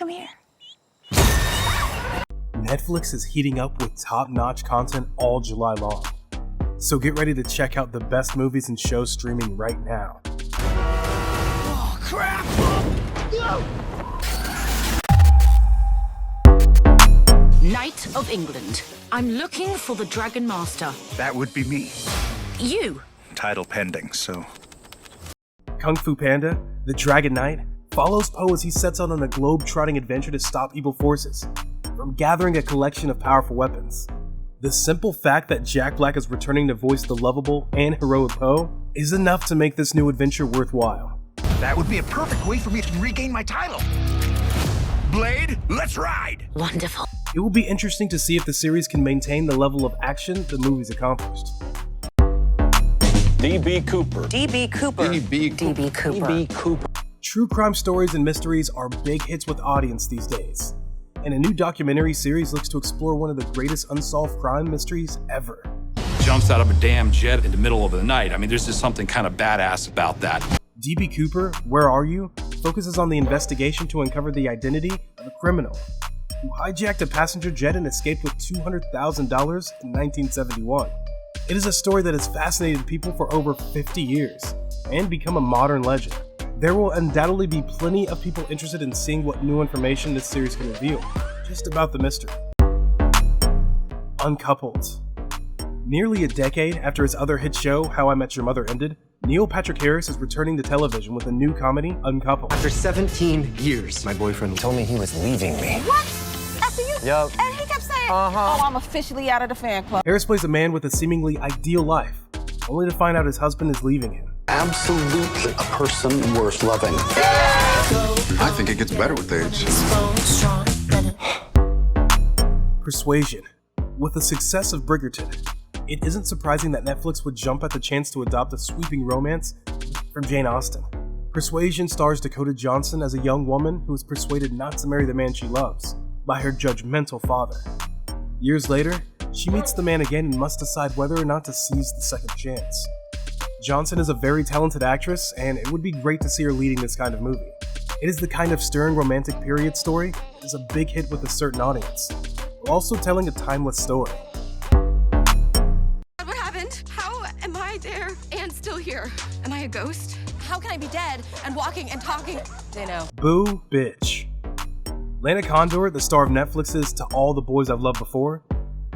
Come here. Netflix is heating up with top-notch content all July long. So get ready to check out the best movies and shows streaming right now. Oh, crap! Knight of England. I'm looking for the Dragon Master. That would be me. You. Title pending, so... Kung Fu Panda, The Dragon Knight, follows Po as he sets out on a globe-trotting adventure to stop evil forces, from gathering a collection of powerful weapons. The simple fact that Jack Black is returning to voice the lovable and heroic Po is enough to make this new adventure worthwhile. That would be a perfect way for me to regain my title. Blade, let's ride! Wonderful. It will be interesting to see if the series can maintain the level of action the movie's accomplished. D.B. Cooper. D.B. Cooper. D.B. Cooper. D.B. Cooper. D.B. Cooper. True crime stories and mysteries are big hits with audience these days, and a new documentary series looks to explore one of the greatest unsolved crime mysteries ever. Jumps out of a damn jet in the middle of the night. I mean, there's just something kind of badass about that. D.B. Cooper, Where Are You? Focuses on the investigation to uncover the identity of a criminal who hijacked a passenger jet and escaped with $200,000 in 1971. It is a story that has fascinated people for over 50 years and become a modern legend. There will undoubtedly be plenty of people interested in seeing what new information this series can reveal just about the mystery. Uncoupled. Nearly a decade after his other hit show, How I Met Your Mother, ended, Neil Patrick Harris is returning to television with a new comedy, Uncoupled. After 17 years, my boyfriend told me he was leaving me. What? After you? Yup. And he kept saying, oh, I'm officially out of the fan club. Harris plays a man with a seemingly ideal life, only to find out his husband is leaving him. Absolutely a person worth loving. I think it gets better with age. Persuasion. With the success of Bridgerton, it isn't surprising that Netflix would jump at the chance to adopt a sweeping romance from Jane Austen. Persuasion stars Dakota Johnson as a young woman who is persuaded not to marry the man she loves by her judgmental father. Years later, she meets the man again and must decide whether or not to seize the second chance. Johnson is a very talented actress, and it would be great to see her leading this kind of movie. It is the kind of stirring romantic period story that is a big hit with a certain audience, while also telling a timeless story. What happened? How am I there and still here? Am I a ghost? How can I be dead and walking and talking? They know. Boo Bitch. Lana Condor, the star of Netflix's To All the Boys I've Loved Before,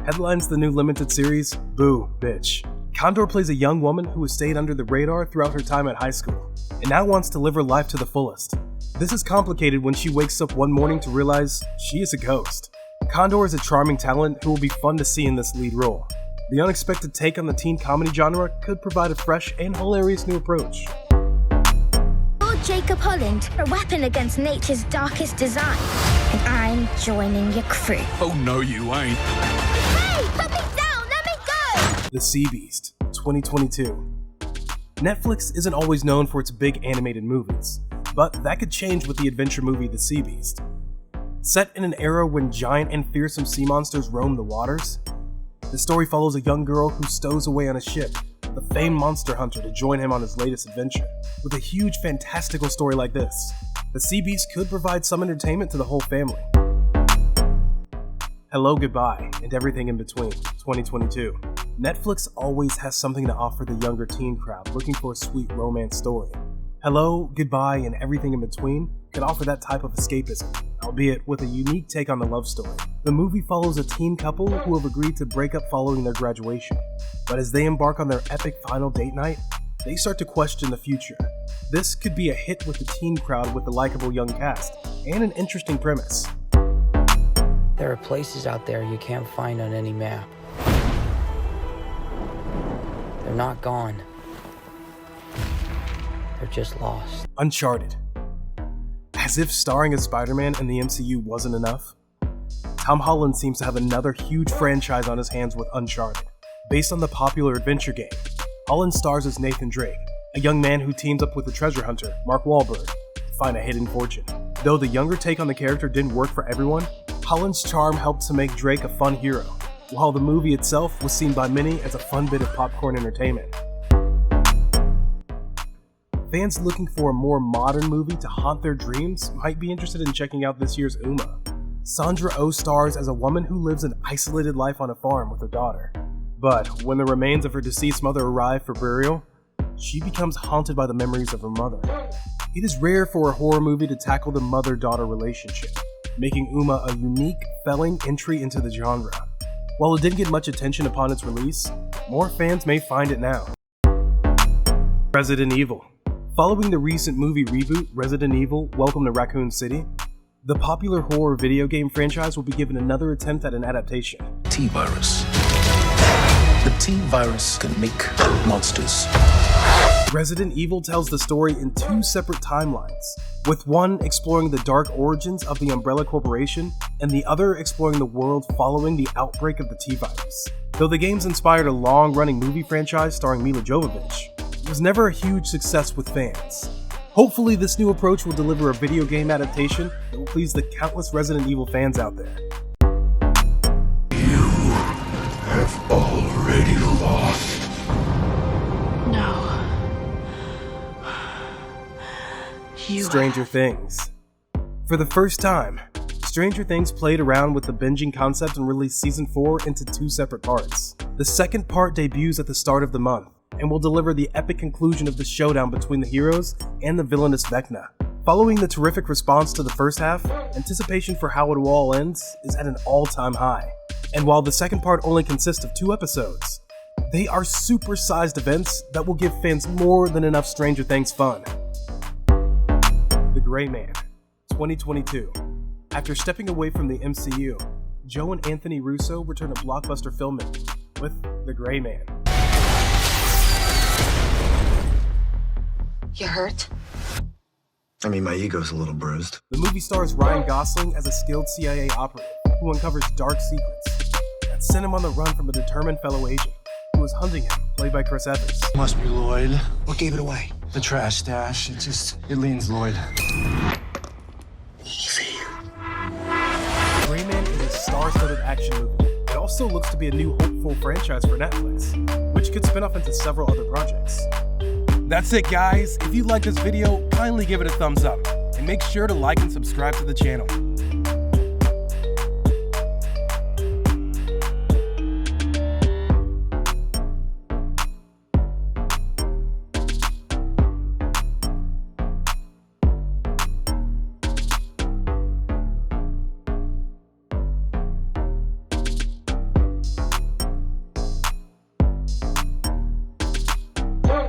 headlines the new limited series, Boo Bitch. Condor plays a young woman who has stayed under the radar throughout her time at high school, and now wants to live her life to the fullest. This is complicated when she wakes up one morning to realize she is a ghost. Condor is a charming talent who will be fun to see in this lead role. The unexpected take on the teen comedy genre could provide a fresh and hilarious new approach. Lord Jacob Holland, a weapon against nature's darkest design. And I'm joining your crew. Oh, no, you ain't. Hey, put me down, let me go! The Sea Beast, 2022. Netflix isn't always known for its big animated movies, but that could change with the adventure movie The Sea Beast. Set in an era when giant and fearsome sea monsters roam the waters, the story follows a young girl who stows away on a ship with a famed monster hunter to join him on his latest adventure. With a huge, fantastical story like this, The Sea Beast could provide some entertainment to the whole family. Hello, Goodbye, and Everything in Between, 2022. Netflix always has something to offer the younger teen crowd looking for a sweet romance story. Hello, Goodbye, and Everything in Between could offer that type of escapism, albeit with a unique take on the love story. The movie follows a teen couple who have agreed to break up following their graduation, but as they embark on their epic final date night, they start to question the future. This could be a hit with the teen crowd with a likable young cast, and an interesting premise. There are places out there you can't find on any map. They're not gone. They're just lost. Uncharted. As if starring as Spider-Man in the MCU wasn't enough, Tom Holland seems to have another huge franchise on his hands with Uncharted. Based on the popular adventure game, Holland stars as Nathan Drake, a young man who teams up with the treasure hunter, Mark Wahlberg, to find a hidden fortune. Though the younger take on the character didn't work for everyone, Holland's charm helped to make Drake a fun hero, while the movie itself was seen by many as a fun bit of popcorn entertainment. Fans looking for a more modern movie to haunt their dreams might be interested in checking out this year's Uma. Sandra Oh stars as a woman who lives an isolated life on a farm with her daughter. But when the remains of her deceased mother arrive for burial, she becomes haunted by the memories of her mother. It is rare for a horror movie to tackle the mother-daughter relationship, making Uma a unique, felling entry into the genre. While it didn't get much attention upon its release, more fans may find it now. Resident Evil. Following the recent movie reboot, Resident Evil: Welcome to Raccoon City, the popular horror video game franchise will be given another attempt at an adaptation. T-Virus. The T-Virus can make monsters. Resident Evil tells the story in two separate timelines, with one exploring the dark origins of the Umbrella Corporation and the other exploring the world following the outbreak of the T-Virus. Though the games inspired a long-running movie franchise starring Mila Jovovich, it was never a huge success with fans. Hopefully this new approach will deliver a video game adaptation that will please the countless Resident Evil fans out there. You have already lost. No. Stranger Things. For the first time, Stranger Things played around with the binging concept and released Season 4 into two separate parts. The second part debuts at the start of the month, and will deliver the epic conclusion of the showdown between the heroes and the villainous Vecna. Following the terrific response to the first half, anticipation for how it will all end is at an all-time high. And while the second part only consists of 2 episodes, they are super-sized events that will give fans more than enough Stranger Things fun. The Gray Man, 2022. After stepping away from the MCU, Joe and Anthony Russo return to blockbuster filmmaking with The Gray Man. You hurt? I mean, my ego's a little bruised. The movie stars Ryan Gosling as a skilled CIA operative who uncovers dark secrets that sent him on the run from a determined fellow agent who was hunting him, played by Chris Evans. Must be Lloyd. What gave it away? The trash stash. It leans Lloyd. Easy. Gray Man is a star-studded action movie. It also looks to be a new hopeful franchise for Netflix, which could spin off into several other projects. That's it, guys. If you like this video, kindly give it a thumbs up, and make sure to like and subscribe to the channel.